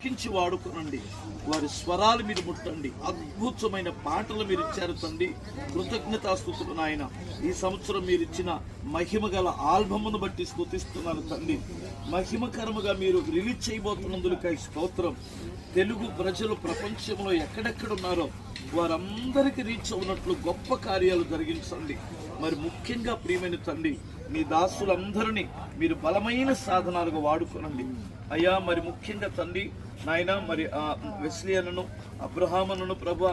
ఎక్కించి వాడుకోనండి. వారి స్వరాలు మీరు ముట్టండి. అద్భుతమైన పాటలు మీరు ఇచ్చారు తండ్రి. కృతజ్ఞతాస్తుతులు నాయన. ఈ సంవత్సరం మీరు ఇచ్చిన మహిమ గల ఆల్బమ్ను బట్టి స్తుతిస్తున్నాను తండ్రి. మహిమకరముగా మీరు రిలీజ్ చేయబోతున్నందుకై స్తోత్రం. తెలుగు ప్రజలు ప్రపంచంలో ఎక్కడెక్కడున్నారో వారందరికీ రీచ్ అవునట్లు గొప్ప కార్యాలు జరిగించండి. మరి ముఖ్యంగా ప్రియమైన తండ్రి, మీ దాసులందరినీ మీరు బలమైన సాధనాలుగా వాడుకోనండి అయ్యా. మరి ముఖ్యంగా తండ్రి నాయన, మరి వెస్లియనను, అబ్రహామును ప్రభు,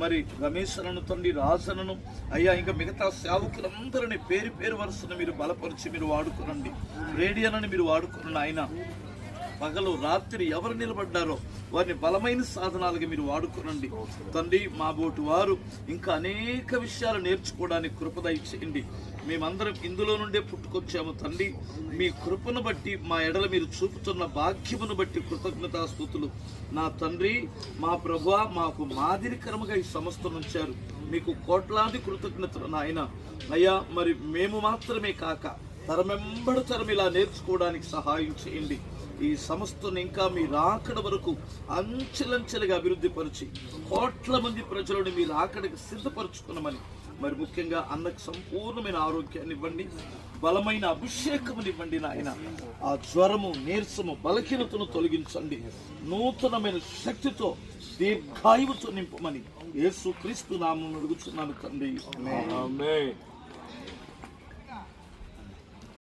మరి రమేశనను తండ్రి, రాజనను అయ్యా, ఇంకా మిగతా సేవకులందరినీ పేరు పేరు వరుసను మీరు బలపరిచి మీరు వాడుకోనండి. రేడియోనని మీరు వాడుకున్న ఆయన పగలు రాత్రి ఎవరు నిలబడ్డారో వారిని బలమైన సాధనాలుగా మీరు వాడుకోనండి తండ్రి. మా బోటు వారు ఇంకా అనేక విషయాలు నేర్చుకోవడానికి కృప దయచేయండి. మేమందరం ఇందులో నుండే పుట్టుకొచ్చాము తండ్రి. మీ కృపను బట్టి మా ఎడల మీరు చూపుతున్న భాగ్యమును బట్టి కృతజ్ఞతాస్తుతులు నా తండ్రి. మా ప్రభువా, మాకు మాదిరికరముగా ఈ సంస్థను ఉంచారు. మీకు కోట్లాది కృతజ్ఞతలు నాయన అయ్యా. మరి మేము మాత్రమే కాక తరమెంబడు తరం ఇలా నేర్చుకోవడానికి సహాయం చేయండి. ఈ సంస్థను ఇంకా మీ రాకడ వరకు అంచెలంచెలుగా అభివృద్ధి పరిచి కోట్ల మంది ప్రజలను మీ రాకడకి సిద్ధపరచుకున్నామని, మరి ముఖ్యంగా అన్నకు సంపూర్ణమైన ఆరోగ్యాన్ని ఇవ్వండి, బలమైన అభిషేకమునివ్వండి నాయన. ఆ జ్వరము, నీరసము, బలహీనతను తొలగించండి. నూతనమైన శక్తితో దీర్ఘాయువుతో నింపమని యేసు క్రీస్తు నామమున అడుగుచున్నాను తండ్రి. ఆమేన్.